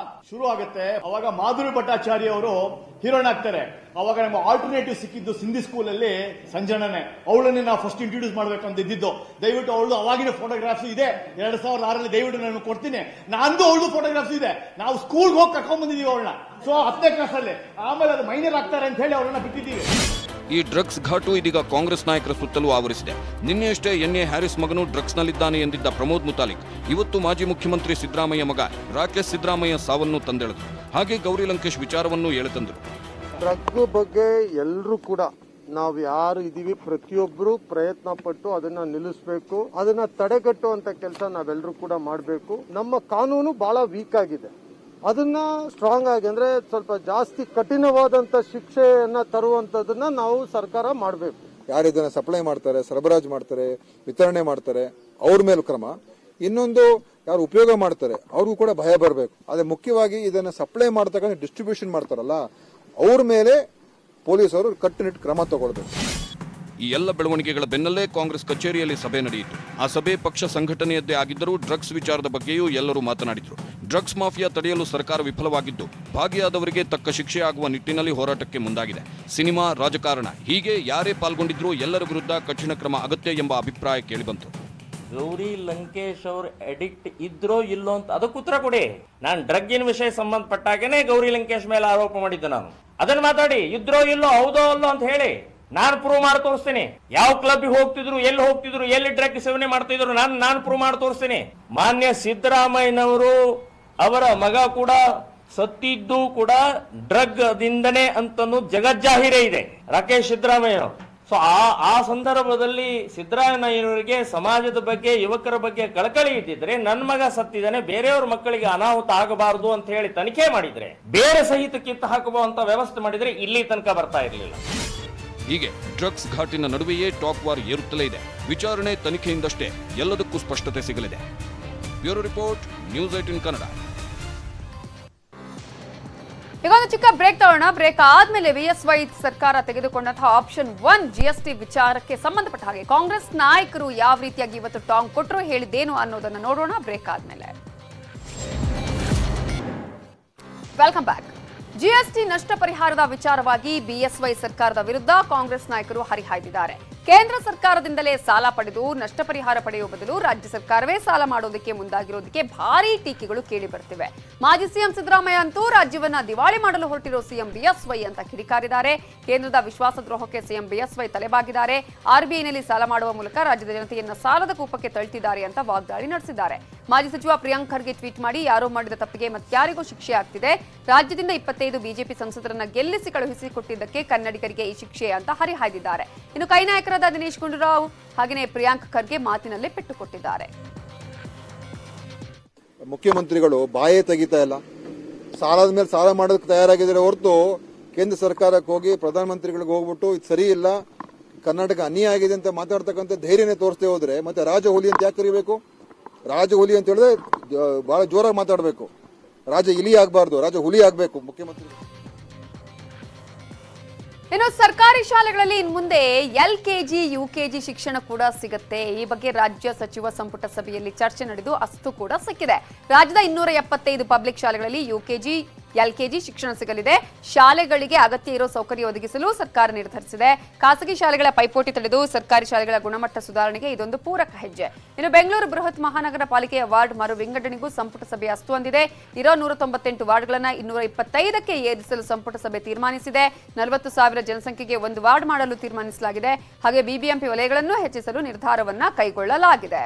ಶುರು ಆಗುತ್ತೆ. ಅವಾಗ ಮಾಧುರಿ ಭಟ್ಟಾಚಾರ್ಯ ಅವರು ಹೀರೋಯಿನ್ ಆಗ್ತಾರೆ. ಅವಾಗ ನಮ್ಮ ಆಲ್ಟರ್ನೇಟಿವ್ ಸಿಕ್ಕಿದ್ದು ಸಿಂಧಿ ಸ್ಕೂಲ್ ಅಲ್ಲಿ ಸಂಜನನೆ. ಅವಳನ್ನೇ ನಾವು ಫಸ್ಟ್ ಇಂಟ್ರೊಡ್ಯೂಸ್ ಮಾಡ್ಬೇಕು ಅಂತ ಇದ್ದಿದ್ದು. ದಯವಿಟ್ಟು ಅವಳು ಅವಾಗಿನ ಫೋಟೋಗ್ರಾಫ್ಸ್ ಇದೆ 2006 ದಯವಿಟ್ಟು ನಾನು ಕೊಡ್ತೀನಿ. ನಂದು ಅವಳದು ಫೋಟೋಗ್ರಾಫ್ಸ್ ಇದೆ. ನಾವು ಸ್ಕೂಲ್ಗೆ ಹೋಗಿ ಕರ್ಕೊಂಡ್ ಬಂದಿದೀವಿ ಅವಳನ್ನ. ಸೊ 10ನೇ ಕ್ಲಾಸ್ ಅಲ್ಲಿ. ಆಮೇಲೆ ಅದು ಮೈನರ್ ಆಗ್ತಾರೆ ಅಂತ ಹೇಳಿ ಅವಳನ್ನ ಬಿಟ್ಟಿದ್ದೀವಿ. ಈ ಡ್ರಗ್ಸ್ ಘಾಟು ಇದೀಗ ಕಾಂಗ್ರೆಸ್ ನಾಯಕರ ಸುತ್ತಲೂ ಆವರಿಸಿದೆ. ನಿನ್ನೆಯಷ್ಟೇ ಎನ್ಎ ಹ್ಯಾರಿಸ್ ಮಗನು ಡ್ರಗ್ಸ್ನಲ್ಲಿದ್ದಾನೆ ಎಂದಿದ್ದ ಪ್ರಮೋದ್ ಮುತಾಲಿಕ್ ಇವತ್ತು ಮಾಜಿ ಮುಖ್ಯಮಂತ್ರಿ ಸಿದ್ದರಾಮಯ್ಯ ಮಗ ರಾಕೇಶ್ ಸಿದ್ದರಾಮಯ್ಯ ಸಾವನ್ನು ತಂದೆಳೆದರು. ಹಾಗೆ ಗೌರಿ ಲಂಕೇಶ್ ವಿಚಾರವನ್ನು ಎಳೆತಂದರು. ಡ್ರಗ್ ಬಗ್ಗೆ ಎಲ್ಲರೂ ಕೂಡ ನಾವು ಯಾರು ಇದೀವಿ ಪ್ರತಿಯೊಬ್ಬರು ಪ್ರಯತ್ನ ಪಟ್ಟು ಅದನ್ನ ನಿಲ್ಲಿಸಬೇಕು, ಅದನ್ನ ತಡೆಗಟ್ಟುವಂತ ಕೆಲಸ ನಾವೆಲ್ಲರೂ ಕೂಡ ಮಾಡಬೇಕು. ನಮ್ಮ ಕಾನೂನು ಬಹಳ ವೀಕ್ ಆಗಿದೆ. ಅದನ್ನ ಸ್ಟ್ರಾಂಗ್ ಆಗಿ ಅಂದ್ರೆ ಸ್ವಲ್ಪ ಜಾಸ್ತಿ ಕಠಿಣವಾದಂತ ಶಿಕ್ಷೆಯನ್ನ ತರುವಂತದನ್ನ ನಾವು ಸರ್ಕಾರ ಮಾಡಬೇಕು. ಯಾರು ಇದನ್ನ ಸಪ್ಲೈ ಮಾಡ್ತಾರೆ, ಸರಬರಾಜು ಮಾಡ್ತಾರೆ, ವಿತರಣೆ ಮಾಡ್ತಾರೆ ಅವ್ರ ಮೇಲೆ ಕ್ರಮ. ಇನ್ನೊಂದು ಯಾರು ಉಪಯೋಗ ಮಾಡ್ತಾರೆ ಅವ್ರಿಗೂ ಕೂಡ ಭಯ ಬರಬೇಕು. ಅದೇ ಮುಖ್ಯವಾಗಿ ಇದನ್ನ ಸಪ್ಲೈ ಮಾಡ್ತಕ್ಕಂಥ ಡಿಸ್ಟ್ರಿಬ್ಯೂಷನ್ ಮಾಡ್ತಾರಲ್ಲ ಅವ್ರ ಮೇಲೆ ಪೊಲೀಸರು ಕಟ್ಟುನಿಟ್ಟು ಕ್ರಮ ತಗೊಳ್ಬೇಕು. ಈ ಎಲ್ಲ ಬೆಳವಣಿಗೆಗಳ ಬೆನ್ನಲ್ಲೇ ಕಾಂಗ್ರೆಸ್ ಕಚೇರಿಯಲ್ಲಿ ಸಭೆ ನಡೆಯಿತು. ಆ ಸಭೆ ಪಕ್ಷ ಸಂಘಟನೆಯದ್ದೇ ಆಗಿದ್ದರೂ ಡ್ರಗ್ಸ್ ವಿಚಾರದ ಬಗ್ಗೆಯೂ ಎಲ್ಲರೂ ಮಾತನಾಡಿದರು. ಡ್ರಗ್ಸ್ ಮಾಫಿಯಾ ತಡೆಯಲು ಸರ್ಕಾರ ವಿಫಲವಾಗಿದ್ದು ಭಾಗಿಯಾದವರಿಗೆ ತಕ್ಕ ಶಿಕ್ಷೆ ಆಗುವ ನಿಟ್ಟಿನಲ್ಲಿ ಹೋರಾಟಕ್ಕೆ ಮುಂದಾಗಿದೆ. ಸಿನಿಮಾ, ರಾಜಕಾರಣ ಹೀಗೆ ಯಾರೇ ಪಾಲ್ಗೊಂಡಿದ್ರೂ ಎಲ್ಲರ ವಿರುದ್ಧ ಕಠಿಣ ಕ್ರಮ ಅಗತ್ಯ ಎಂಬ ಅಭಿಪ್ರಾಯ ಕೇಳಿಬಂತು. ಗೌರಿ ಲಂಕೇಶ್ ಅವರು ಅಡಿಕ್ಟ್ ಇದ್ರೋ ಇಲ್ಲೋ ಅಂತ ಅದಕ್ಕೆ ಉತ್ತರ ಕೊಡಿ. ನಾನು ಡ್ರಗ್ಗಿನ ವಿಷಯ ಸಂಬಂಧಪಟ್ಟಾಗೇನೆ ಗೌರಿ ಲಂಕೇಶ್ ಮೇಲೆ ಆರೋಪ ಮಾಡಿದ್ದೆ. ನಾನು ಅದನ್ನ ಮಾತಾಡಿ ಇದ್ರೋ ಇಲ್ಲೋ ಹೌದೋ ಅಲ್ಲೋ ಅಂತ ಹೇಳಿ ನಾನು ಪ್ರೂವ್ ಮಾಡಿ ತೋರಿಸ್ತೀನಿ. ಯಾವ ಕ್ಲಬ್ಗೆ ಹೋಗ್ತಿದ್ರು, ಎಲ್ಲಿ ಡ್ರಗ್ ಸೇವನೆ ಮಾಡ್ತಿದ್ರು ನಾನು ಪ್ರೂವ್ ಮಾಡಿ ತೋರಿಸ್ತೀನಿ. ಮಾನ್ಯ ಸಿದ್ದರಾಮಯ್ಯನವರು ಅವರ ಮಗ ಕೂಡ ಸತ್ತಿದ್ದು ಕೂಡ ಡ್ರಗ್ ದಿಂದನೇ ಅಂತನೂ ಜಗಜ್ಜಾಹಿರೇ ಇದೆ ರಾಕೇಶ್ ಸಿದ್ದರಾಮಯ್ಯ. ಸೊ ಆ ಸಂದರ್ಭದಲ್ಲಿ ಸಿದ್ದರಾಮಯ್ಯನವರಿಗೆ ಸಮಾಜದ ಬಗ್ಗೆ, ಯುವಕರ ಬಗ್ಗೆ ಕಳಕಳಿ ಇದ್ದಿದ್ರೆ ನನ್ನ ಮಗ ಸತ್ತಿದ್ದಾನೆ, ಬೇರೆಯವ್ರ ಮಕ್ಕಳಿಗೆ ಅನಾಹುತ ಆಗಬಾರದು ಅಂತ ಹೇಳಿ ತನಿಖೆ ಮಾಡಿದ್ರೆ, ಬೇರೆ ಸಹಿತ ಕಿತ್ತು ಹಾಕುವಂತ ವ್ಯವಸ್ಥೆ ಮಾಡಿದ್ರೆ ಇಲ್ಲಿ ತನಕ ಬರ್ತಾ ಇರಲಿಲ್ಲ. ಹೀಗೆ ಡ್ರಗ್ಸ್ ಘಾಟಿನ ನಡುವೆಯೇ ಟಾಕ್ ವಾರ್ ಏರುತ್ತಲೇ ಇದೆ. ವಿಚಾರಣೆ, ತನಿಖೆಯಿಂದಷ್ಟೇ ಎಲ್ಲದಕ್ಕೂ ಸ್ಪಷ್ಟತೆ ಸಿಗಲಿದೆ. Bureau report, news 18 Kannada. ಈಗ ಒಂದು ಚಿಕ್ಕ ಬ್ರೇಕ್ ತಗೋಣ. ಬ್ರೇಕ್ ಆದ್ಮೇಲೆ ಬಿಎಸ್ವೈ ಸರ್ಕಾರ ತೆಗೆದುಕೊಂಡಂತಹ ಆಪ್ಷನ್ 1 ಜಿಎಸ್ಟಿ ವಿಚಾರಕ್ಕೆ ಸಂಬಂಧಪಟ್ಟ ಹಾಗೆ ಕಾಂಗ್ರೆಸ್ ನಾಯಕರು ಯಾವ ರೀತಿಯಾಗಿ ಇವತ್ತು ಟಾಂಗ್ ಕೊಟ್ಟರು, ಹೇಳಿದ್ದೇನು ಅನ್ನೋದನ್ನ ನೋಡೋಣ ಬ್ರೇಕ್ ಆದ್ಮೇಲೆ. Welcome back. ಜಿಎಸ್ಟಿ ನಷ್ಟ ಪರಿಹಾರದ ವಿಚಾರವಾಗಿ ಬಿಎಸ್ವೈ ಸರ್ಕಾರದ ವಿರುದ್ಧ ಕಾಂಗ್ರೆಸ್ ನಾಯಕರು ಹರಿಹಾಯ್ದಿದ್ದಾರೆ. ಕೇಂದ್ರ ಸರ್ಕಾರದಿಂದಲೇ ಸಾಲ ಪಡೆದು ನಷ್ಟ ಪರಿಹಾರ ಪಡೆಯುವ ಬದಲು ರಾಜ್ಯ ಸರ್ಕಾರವೇ ಸಾಲ ಮಾಡೋದಕ್ಕೆ ಮುಂದಾಗಿರೋದಕ್ಕೆ ಭಾರೀ ಟೀಕೆಗಳು ಕೇಳಿ ಬರ್ತಿವೆ. ಮಾಜಿ ಸಿಎಂ ಸಿದ್ದರಾಮಯ್ಯ ಅಂತೂ ರಾಜ್ಯವನ್ನ ದಿವಾಳಿ ಮಾಡಲು ಹೊರಟಿರೋ ಸಿಎಂ ಬಿಎಸ್ವೈ ಅಂತ ಕಿಡಿಕಾರಿದ್ದಾರೆ. ಕೇಂದ್ರದ ವಿಶ್ವಾಸದ್ರೋಹಕ್ಕೆ ಸಿಎಂ ಬಿಎಸ್ವೈ ತಲೆಬಾಗಿದ್ದಾರೆ. ಆರ್ಬಿಐನಲ್ಲಿ ಸಾಲ ಮಾಡುವ ಮೂಲಕ ರಾಜ್ಯದ ಜನತೆಯನ್ನ ಸಾಲದ ಕೂಪಕ್ಕೆ ತಳ್ತಿದ್ದಾರೆ ಅಂತ ವಾಗ್ದಾಳಿ ನಡೆಸಿದ್ದಾರೆ. ಮಾಜಿ ಸಚಿವ ಪ್ರಿಯಾಂಕ್ ಖರ್ಗೆ ಟ್ವೀಟ್ ಮಾಡಿ ಯಾರೋ ಮಾಡಿದ ತಪ್ಪಿಗೆ ಮತ್ಯಾರಿಗೂ ಶಿಕ್ಷೆ ಆಗ್ತಿದೆ, ರಾಜ್ಯದಿಂದ 25 ಬಿಜೆಪಿ ಸಂಸದರನ್ನ ಗೆಲ್ಲಿಸಿ ಕಳುಹಿಸಿಕೊಟ್ಟಿದ್ದಕ್ಕೆ ಕನ್ನಡಿಗರಿಗೆ ಈ ಶಿಕ್ಷೆ ಅಂತ ಹರಿಹಾಯ್ದಿದ್ದಾರೆ. ಇನ್ನು ಕೈ ನಾಯಕರಾದ ದಿನೇಶ್ ಗುಂಡೂರಾವ್ ಹಾಗೆಯೇ ಪ್ರಿಯಾಂಕ್ ಖರ್ಗೆ ಮಾತಿನಲ್ಲೇ ಪೆಟ್ಟು ಕೊಟ್ಟಿದ್ದಾರೆ. ಮುಖ್ಯಮಂತ್ರಿಗಳು ಬಾಯೇ ತೆಗಿತಾ ಇಲ್ಲ, ಸಾಲದ ಮೇಲೆ ಸಾಲ ಮಾಡೋದಕ್ಕೆ ತಯಾರಾಗಿದ್ದಾರೆ ಹೊರತು ಕೇಂದ್ರ ಸರ್ಕಾರಕ್ಕೆ ಹೋಗಿ ಪ್ರಧಾನಮಂತ್ರಿಗಳಿಗೆ ಹೋಗ್ಬಿಟ್ಟು ಇದು ಸರಿ ಇಲ್ಲ, ಕರ್ನಾಟಕ ಅನ್ಯಾಯ ಆಗಿದೆ ಅಂತ ಮಾತಾಡ್ತಕ್ಕಂಥ ಧೈರ್ಯನೇ ತೋರಿಸದೆ ಹೋದ್ರೆ ಮತ್ತೆ ರಾಜಹುಲಿ ಅಂತ ಯಾಕೆ ಕರಿಬೇಕು? ರಾಜಹುಲಿ ಅಂತ ಹೇಳಿದ್ರೆ ಬಹಳ ಜೋರಾಗಿ ಮಾತಾಡಬೇಕು. ರಾಜ ಇಲಿ ಆಗಬಾರ್ದು, ರಾಜ ಹುಲಿ ಆಗಬೇಕು ಮುಖ್ಯಮಂತ್ರಿ. ಇನ್ನು ಸರ್ಕಾರಿ ಶಾಲೆಗಳಲ್ಲಿ ಇನ್ನು ಮುಂದೆ LKG, UKG ಶಿಕ್ಷಣ ಕೂಡ ಸಿಗುತ್ತೆ. ಈ ಬಗ್ಗೆ ರಾಜ್ಯ ಸಚಿವ ಸಂಪುಟ ಸಭೆಯಲ್ಲಿ ಚರ್ಚೆ ನಡೆದು ಅಸ್ತು ಕೂಡ ಸಿಕ್ಕಿದೆ. ರಾಜ್ಯದ 275 ಪಬ್ಲಿಕ್ ಶಾಲೆಗಳಲ್ಲಿ UKG, LKG ಶಿಕ್ಷಣ ಸಿಗಲಿದೆ. ಶಾಲೆಗಳಿಗೆ ಅಗತ್ಯ ಇರೋ ಸೌಕರ್ಯ ಒದಗಿಸಲು ಸರ್ಕಾರ ನಿರ್ಧರಿಸಿದೆ. ಖಾಸಗಿ ಶಾಲೆಗಳ ಪೈಪೋಟಿ ತಡೆದು ಸರ್ಕಾರಿ ಶಾಲೆಗಳ ಗುಣಮಟ್ಟ ಸುಧಾರಣೆಗೆ ಇದೊಂದು ಪೂರಕ ಹೆಜ್ಜೆ. ಇನ್ನು ಬೆಂಗಳೂರು ಬೃಹತ್ ಮಹಾನಗರ ಪಾಲಿಕೆಯ ವಾರ್ಡ್ ಮರು ವಿಂಗಡಣೆಗೂ ಸಂಪುಟ ಸಭೆ ಅಸ್ತು ಹೊಂದಿದೆ. ಇರೋ 198 ವಾರ್ಡ್ಗಳನ್ನು 225ಕ್ಕೆ ಏರಿಸಲು ಸಂಪುಟ ಸಭೆ ತೀರ್ಮಾನಿಸಿದೆ. 40,000 ಜನಸಂಖ್ಯೆಗೆ ಒಂದು ವಾರ್ಡ್ ಮಾಡಲು ತೀರ್ಮಾನಿಸಲಾಗಿದೆ. ಹಾಗೆ ಬಿಬಿಎಂಪಿ ವಲಯಗಳನ್ನು ಹೆಚ್ಚಿಸಲು ನಿರ್ಧಾರವನ್ನ ಕೈಗೊಳ್ಳಲಾಗಿದೆ.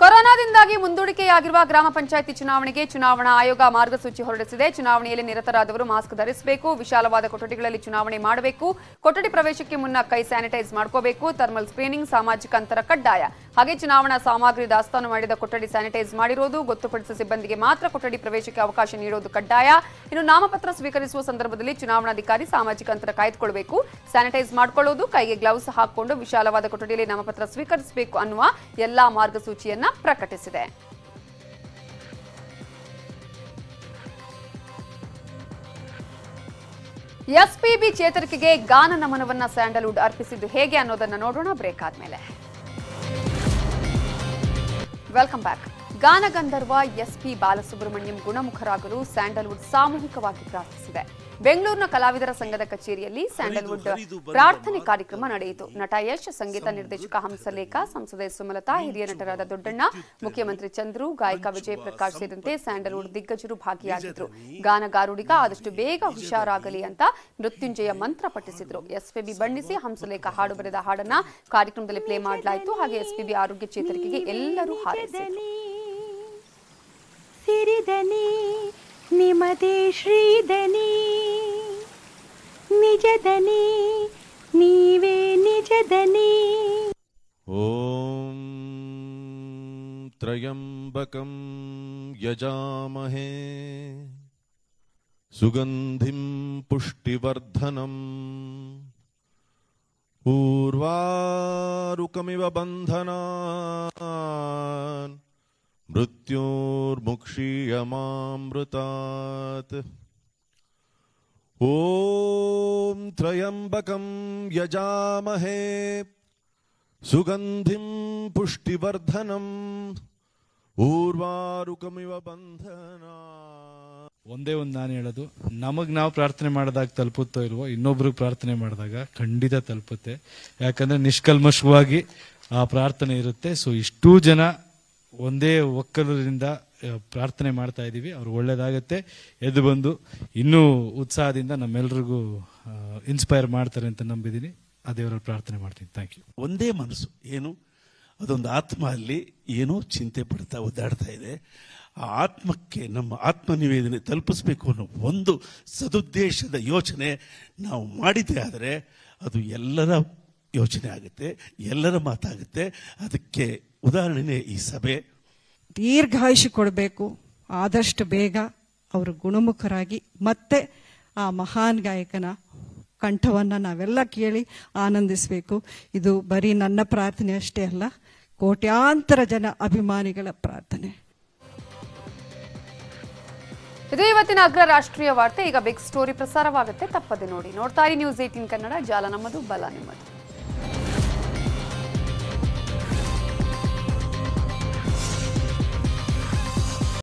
ಕೊರೋನಾದಿಂದಾಗಿ ಮುಂದೂಡಿಕೆಯಾಗಿರುವ ಗ್ರಾಮ ಪಂಚಾಯಿತಿ ಚುನಾವಣೆಗೆ ಚುನಾವಣಾ ಆಯೋಗ ಮಾರ್ಗಸೂಚಿ ಹೊರಡಿಸಿದೆ. ಚುನಾವಣೆಯಲ್ಲಿ ನಿರತರಾದವರು ಮಾಸ್ಕ್ ಧರಿಸಬೇಕು, ವಿಶಾಲವಾದ ಕೊಠಡಿಗಳಲ್ಲಿ ಚುನಾವಣೆ ಮಾಡಬೇಕು, ಕೊಠಡಿ ಪ್ರವೇಶಕ್ಕೆ ಮುನ್ನ ಕೈ ಸ್ಯಾನಿಟೈಸ್ ಮಾಡ್ಕೋಬೇಕು, ಥರ್ಮಲ್ ಸ್ಕ್ರೀನಿಂಗ್, ಸಾಮಾಜಿಕ ಅಂತರ ಕಡ್ಡಾಯ. ಹಾಗೆ ಚುನಾವಣಾ ಸಾಮಗ್ರಿ ದಾಸ್ತಾನು ಮಾಡಿದ ಕೊಠಡಿ ಸ್ಯಾನಿಟೈಸ್ ಮಾಡಿರೋದು, ಗೊತ್ತುಪಡಿಸಿದ ಸಿಬ್ಬಂದಿಗೆ ಮಾತ್ರ ಕೊಠಡಿ ಪ್ರವೇಶಕ್ಕೆ ಅವಕಾಶ ನೀಡೋದು ಕಡ್ಡಾಯ. ಇನ್ನು ನಾಮಪತ್ರ ಸ್ವೀಕರಿಸುವ ಸಂದರ್ಭದಲ್ಲಿ ಚುನಾವಣಾಧಿಕಾರಿ ಸಾಮಾಜಿಕ ಅಂತರ ಕಾಯ್ದುಕೊಳ್ಳಬೇಕು, ಸ್ಯಾನಿಟೈಸ್ ಮಾಡಿಕೊಳ್ಳೋದು, ಕೈಗೆ ಗ್ಲೌಸ್ ಹಾಕಿಕೊಂಡು ವಿಶಾಲವಾದ ಕೊಠಡಿಯಲ್ಲಿ ನಾಮಪತ್ರ ಸ್ವೀಕರಿಸಬೇಕು ಅನ್ನುವ ಎಲ್ಲಾ ಮಾರ್ಗಸೂಚಿಯನ್ನ ಪ್ರಕಟಿಸಿದೆ. ಎಸ್ಪಿಬಿ ಚೇತರಿಕೆಗೆ ಗಾನ ನಮನವನ್ನ ಸ್ಯಾಂಡಲ್ವುಡ್ ಅರ್ಪಿಸಿದ್ದು ಹೇಗೆ ಅನ್ನೋದನ್ನ ನೋಡೋಣ ಬ್ರೇಕ್ ಆದ್ಮೇಲೆ. Welcome back. ಗಾನಗಂಧರ್ವ ಎಸ್ಪಿ ಬಾಲಸುಬ್ರಹ್ಮಣ್ಯಂ ಗುಣಮುಖರಾಗಲು ಸ್ಯಾಂಡಲ್ವುಡ್ ಸಾಮೂಹಿಕವಾಗಿ ಪ್ರಾರ್ಥಿಸಿದೆ. ಬೆಂಗಳೂರಿನ ಕಲಾವಿದರ ಸಂಘದ ಕಚೇರಿಯಲ್ಲಿ ಸ್ಯಾಂಡಲ್ವುಡ್ ಪ್ರಾರ್ಥನೆ ಕಾರ್ಯಕ್ರಮ ನಡೆಯಿತು. ನಟ ಯಶ್, ಸಂಗೀತ ನಿರ್ದೇಶಕ ಹಂಸಲೇಖ, ಸಂಸದೆ ಸುಮಲತಾ, ಹಿರಿಯ ನಟರಾದ ದೊಡ್ಡಣ್ಣ, ಮುಖ್ಯಮಂತ್ರಿ ಚಂದ್ರು, ಗಾಯಕ ವಿಜಯ್ ಪ್ರಕಾಶ್ ಸೇರಿದಂತೆ ಸ್ಯಾಂಡಲ್ವುಡ್ ದಿಗ್ಗಜರು ಭಾಗಿಯಾಗಿದ್ರು. ಗಾನಗಾರುಡಿಗ ಆದಷ್ಟು ಬೇಗ ಹುಷಾರಾಗಲಿ ಅಂತ ಮೃತ್ಯುಂಜಯ ಮಂತ್ರ ಪಠಿಸಿದ್ರು. ಎಸ್ಪಿಬಿ ಬಣ್ಣಿಸಿ ಹಂಸಲೇಖ ಹಾಡು ಬರೆದ ಹಾಡನ್ನ ಕಾರ್ಯಕ್ರಮದಲ್ಲಿ ಪ್ಲೇ ಮಾಡಲಾಯಿತು. ಹಾಗೆ ಎಸ್ಪಿಬಿ ಆರೋಗ್ಯ ಚೇತರಿಕೆಗೆ ಎಲ್ಲರೂ ಹಾರೈಸಿದರು. ನಿಮದೇ ಶ್ರೀದನಿ ನಿಜದನಿ ನೀವೇ ನಿಜದನಿ. ಓಂ ತ್ರಯಂಬಕಂ ಯಜಾಮಹೇ ಸುಗಂಧಿಂ ಪುಷ್ಟಿವರ್ಧನಂ ಊರ್ವಾರುಕಮಿವ ಬಂಧನಾನ್ ಮೃತ್ಯೋರ್ಮುಕ್ಷೀಯಮಾಮೃತಾತ್. ಓಂ ತ್ರಯಂಬಕಂ ಯಜಾಮಹೇ ಸುಗಂಧಿಂ ಪುಷ್ಟಿವರ್ಧನಂ ಊರ್ವಾರುಕಮಿವ ಬಂಧನಾತ್. ಒಂದೇ ಒಂದು ನಾನು ಹೇಳೋದು, ನಮಗೆ ನಾವು ಪ್ರಾರ್ಥನೆ ಮಾಡಿದಾಗ ತಲುಪುತ್ತೋ ಇಲ್ವೋ, ಇನ್ನೊಬ್ರಿಗೆ ಪ್ರಾರ್ಥನೆ ಮಾಡಿದಾಗ ಖಂಡಿತ ತಲುಪುತ್ತೆ. ಯಾಕಂದ್ರೆ ನಿಷ್ಕಲ್ಮಶವಾಗಿ ಆ ಪ್ರಾರ್ಥನೆ ಇರುತ್ತೆ. ಸೊ ಇಷ್ಟೂ ಜನ ಒಂದೇ ಒಕ್ಕಲರಿಂದ ಪ್ರಾರ್ಥನೆ ಮಾಡ್ತಾ ಇದ್ದೀವಿ. ಅವ್ರು ಒಳ್ಳೇದಾಗತ್ತೆ, ಎದ್ದು ಬಂದು ಇನ್ನೂ ಉತ್ಸಾಹದಿಂದ ನಮ್ಮೆಲ್ರಿಗೂ ಇನ್ಸ್ಪೈರ್ ಮಾಡ್ತಾರೆ ಅಂತ ನಂಬಿದ್ದೀನಿ. ಆ ದೇವರಲ್ಲಿ ಪ್ರಾರ್ಥನೆ ಮಾಡ್ತೀನಿ. Thank you. ಒಂದೇ ಮನಸ್ಸು, ಏನು ಅದೊಂದು ಆತ್ಮ ಅಲ್ಲಿ ಏನೋ ಚಿಂತೆ ಪಡ್ತಾ ಒದ್ದಾಡ್ತಾ ಇದೆ. ಆ ಆತ್ಮಕ್ಕೆ ನಮ್ಮ ಆತ್ಮನಿವೇದನೆ ತಲುಪಿಸ್ಬೇಕು ಅನ್ನೋ ಒಂದು ಸದುದ್ದೇಶದ ಯೋಚನೆ ನಾವು ಮಾಡಿದ್ದೆ ಆದರೆ ಅದು ಎಲ್ಲರ ಯೋಚನೆ ಆಗುತ್ತೆ, ಎಲ್ಲರ ಮಾತಾಗುತ್ತೆ. ಅದಕ್ಕೆ ಉದಾಹರಣೆ ಈ ಸಭೆ. ದೀರ್ಘಾಯುಷು ಕೊಡಬೇಕು, ಆದಷ್ಟು ಬೇಗ ಅವರು ಗುಣಮುಖರಾಗಿ ಮತ್ತೆ ಆ ಮಹಾನ್ ಗಾಯಕನ ಕಂಠವನ್ನು ನಾವೆಲ್ಲ ಕೇಳಿ ಆನಂದಿಸಬೇಕು. ಇದು ಬರೀ ನನ್ನ ಪ್ರಾರ್ಥನೆ ಅಷ್ಟೇ ಅಲ್ಲ, ಕೋಟ್ಯಾಂತರ ಜನ ಅಭಿಮಾನಿಗಳ ಪ್ರಾರ್ಥನೆ. ಇದು ಇವತ್ತಿನ ಅಗ್ರ ರಾಷ್ಟ್ರೀಯ ವಾರ್ತೆ. ಈಗ ಬಿಗ್ ಸ್ಟೋರಿ ಪ್ರಸಾರವಾಗುತ್ತೆ, ತಪ್ಪದೆ ನೋಡಿ. ನೋಡ್ತಾ ಇರಿ ನ್ಯೂಸ್ 18 ಕನ್ನಡ. ಜಾಲ ನಮ್ಮದು, ಬಲ ನಿಮ್ಮದು.